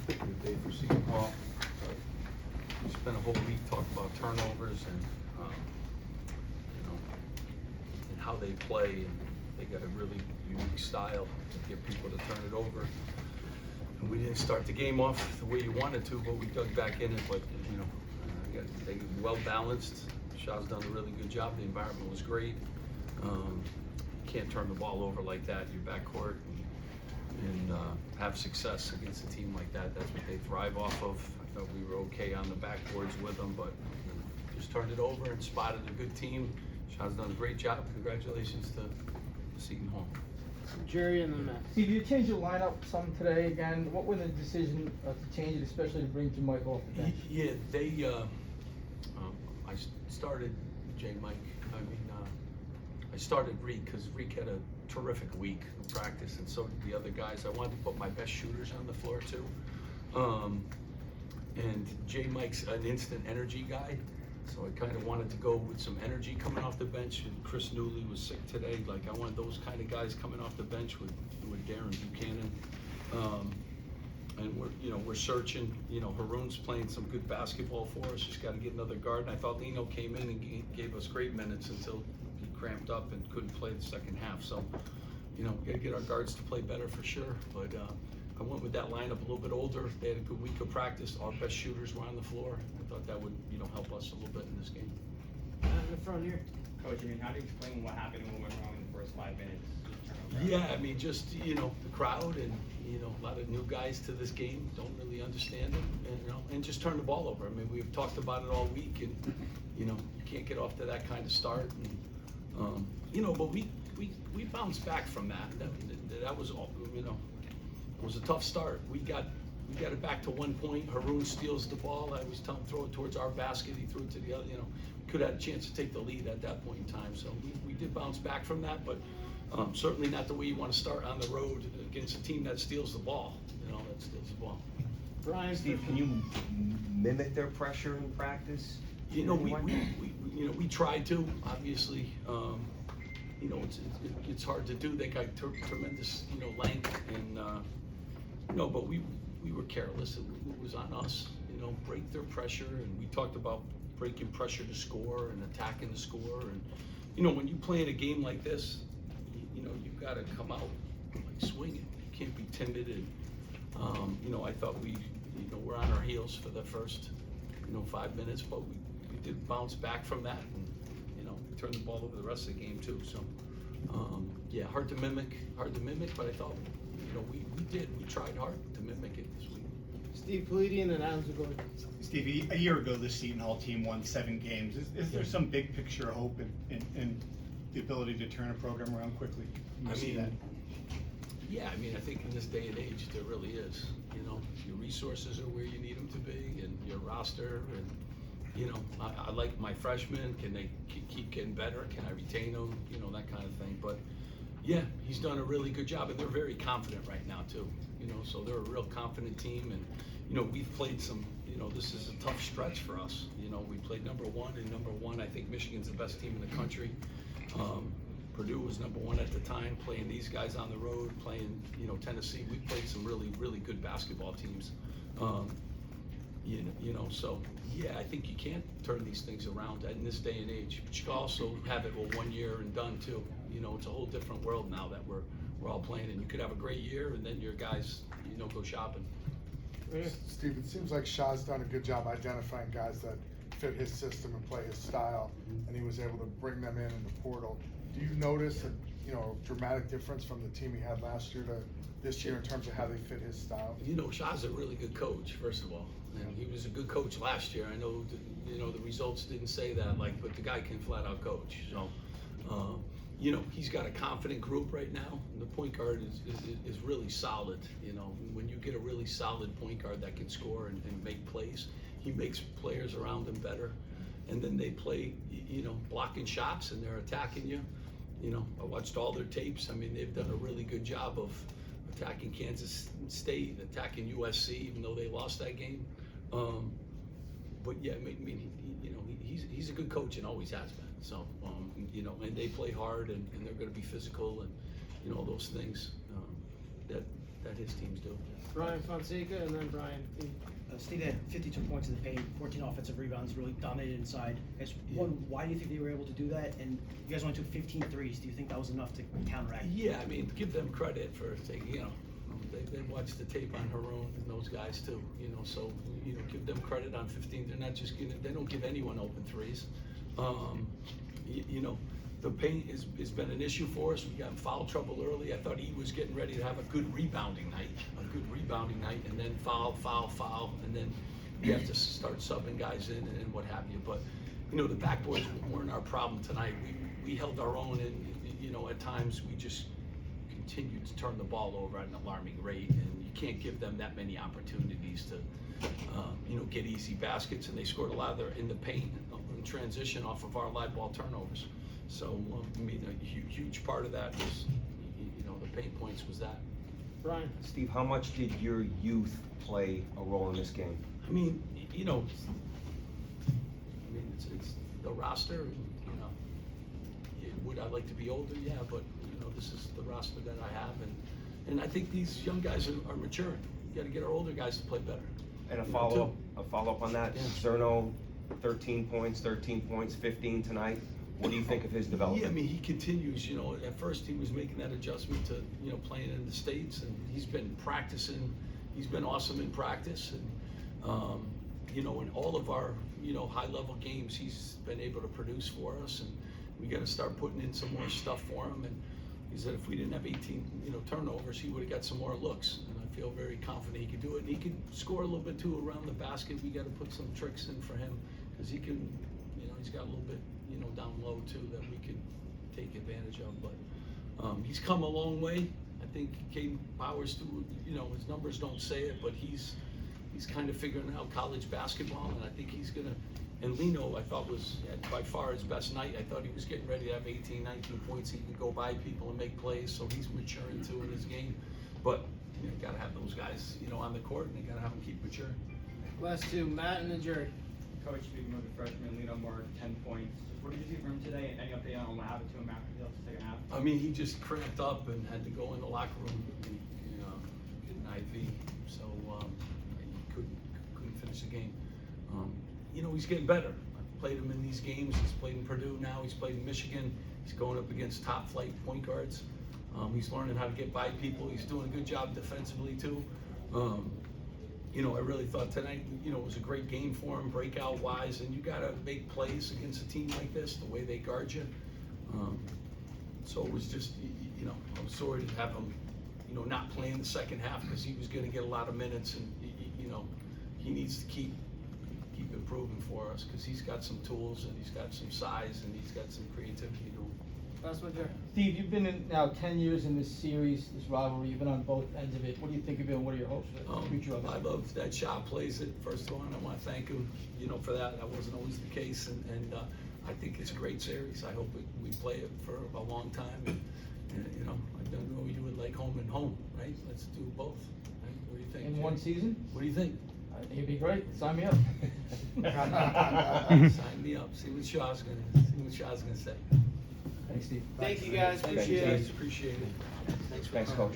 good day for Seton Hall. We spent a whole week talking about turnovers and and how they play, and they got a really unique style to get people to turn it over. And we didn't start the game off the way you wanted to, but we dug back in it. But they well balanced. Shaw's done a really good job. The environment was great. Can't turn the ball over like that in your backcourt and have success against a team like that. That's what they thrive off of. I thought we were okay on the backboards with them, but just turned it over and spotted a good team. Shaw's done a great job. Congratulations to Seton Hall. Jerry and the Mets. Steve, you changed your lineup some today again. What was the decision to change it, especially to bring Mike off the bench? Yeah, I started Mike. I started Reek because Reek had a terrific week of practice, and so did the other guys. I wanted to put my best shooters on the floor too. And Mike's an instant energy guy, so I kind of wanted to go with some energy coming off the bench. And Chris Newley was sick today. Like, I wanted those kind of guys coming off the bench with Darren Buchanan. And we're searching. Haroon's playing some good basketball for us. Just got to get another guard. And I thought Lino came in and gave us great minutes until he cramped up and couldn't play the second half. So, we got to get our guards to play better for sure. But I went with that lineup a little bit older. They had a good week of practice. Our best shooters were on the floor. I thought that would, help us a little bit in this game. In the front here. Coach, how do you explain what happened and what went wrong in the first 5 minutes? Yeah, just, the crowd and, a lot of new guys to this game don't really understand it, and just turn the ball over. We've talked about it all week, and, you can't get off to that kind of start. And, but we bounced back from that. That was all, it was a tough start. We got it back to 1 point. Haroon steals the ball. I was telling him throw it towards our basket. He threw it to the other. Could have had a chance to take the lead at that point in time. So we did bounce back from that, but certainly not the way you want to start on the road against a team that steals the ball. That steals the ball. Brian, Steve, can you mimic their pressure in practice? We tried to. Obviously, it's hard to do. They got tremendous, length, and but we were careless. It was on us. Break their pressure, and we talked about breaking pressure to score and attacking the score. And when you play in a game like this, you've got to come out like swinging. You can't be timid. And I thought we were on our heels for the first 5 minutes, but we did bounce back from that, and we turned the ball over the rest of the game too. So hard to mimic, but I thought we tried hard to mimic it this week. Steve Pikiell and Adam Zagorski. Steve, a year ago, the Seton Hall team won 7 games. Is there some big picture hope in the ability to turn a program around quickly? I think in this day and age, there really is. Your resources are where you need them to be, and your roster, and I like my freshmen. Can they keep getting better? Can I retain them? That kind of thing. But yeah, he's done a really good job, and they're very confident right now too. So they're a real confident team, and we've played some. This is a tough stretch for us. We played number 1, and number 1, I think Michigan's the best team in the country. Purdue was number 1 at the time, playing these guys on the road, playing, Tennessee. We played some really, really good basketball teams. So yeah, I think you can't turn these things around in this day and age. But you can also have it 1 year and done too. It's a whole different world now that we're all playing, and you could have a great year and then your guys, go shopping. Steve, it seems like Shaw's done a good job identifying guys that fit his system and play his style, and he was able to bring them in the portal. Do you notice a dramatic difference from the team he had last year to this year in terms of how they fit his style? Shaw's a really good coach, first of all, and he was a good coach last year. I know, the results didn't say that, but the guy can flat out coach. So, he's got a confident group right now. The point guard is really solid. When you get a really solid point guard that can score and make plays, he makes players around him better. And then they play, blocking shots, and they're attacking you. I watched all their tapes. They've done a really good job of attacking Kansas State, attacking USC, even though they lost that game. But yeah, he's a good coach and always has been. So, and they play hard, and they're going to be physical, and all those things that his teams do. Brian Fonseca and then Brian. Steve had 52 points in the paint, 14 offensive rebounds, really dominated inside. Guys, Yeah. one, why do you think they were able to do that? And you guys only took 15 threes. Do you think that was enough to counteract? Yeah, I mean, give them credit for taking, they watched the tape on Haroon and those guys too, so, give them credit on 15. They're not just they don't give anyone open threes. The paint has been an issue for us. We got in foul trouble early. I thought he was getting ready to have a good rebounding night, and then foul, and then you have to start subbing guys in and what have you. But, the backboards weren't our problem tonight. We held our own, and, at times we just continued to turn the ball over at an alarming rate, and you can't give them that many opportunities to, get easy baskets, and they scored a lot of their in the paint in transition off of our live ball turnovers. So, a huge part of that was, the paint points was that. Brian. Steve, how much did your youth play a role in this game? It's the roster, and, would I like to be older? Yeah, but, this is the roster that I have, and I think these young guys are maturing. You gotta get our older guys to play better. And a follow-up on that, Yeah. Zerno, 13 points, 15 tonight. What do you think of his development? Yeah, he continues, at first he was making that adjustment to, playing in the States, and he's been practicing, he's been awesome in practice, and, in all of our, high-level games, he's been able to produce for us, and we gotta start putting in some more stuff for him, and he said if we didn't have 18, turnovers, he would've got some more looks, and I feel very confident he could do it, and he could score a little bit too around the basket. We gotta put some tricks in for him, because he can, he's got a little bit, down low too, that we could take advantage of, but he's come a long way. I think Caden Powers too, his numbers don't say it, but he's kind of figuring out college basketball, and I think he's gonna, and Lino I thought had by far his best night. I thought he was getting ready to have 18, 19 points. He could go by people and make plays, so he's maturing too in his game, but you gotta have those guys, on the court, and you gotta have them keep maturing. Last two, Matt and then Jerry. Coach, speaking of the freshman, Lino Moore, 10 points. What did you see from him today? Any update on what happened to him after the second half? He just cramped up and had to go in the locker room and get an IV, so he couldn't finish the game. He's getting better. I've played him in these games. He's played in Purdue now. He's played in Michigan. He's going up against top flight point guards. He's learning how to get by people. He's doing a good job defensively too. I really thought tonight, was a great game for him, breakout wise, and you gotta make plays against a team like this, the way they guard you. So it was just, I was sorry to have him, not play in the second half, because he was gonna get a lot of minutes, and, he needs to keep improving for us, because he's got some tools, and he's got some size, and he's got some creativity to him. Last one, Jerry. Steve, you've been in now 10 years in this series, this rivalry. You've been on both ends of it. What do you think of it, and what are your hopes for the future of it? I love that Shaw plays it, first of all, and I want to thank him, for that. That wasn't always the case, and I think it's a great series. I hope we play it for a long time, and I don't know, you would like home and home, right? Let's do both, right? What do you think? In Jay? one season? What do you think? I think it'd be great. Sign me up. Sign me up, see what Shaw's gonna say. Thanks, Steve. Thank you guys, Thank you, appreciate it. guys. Appreciate it. Thanks, Coach.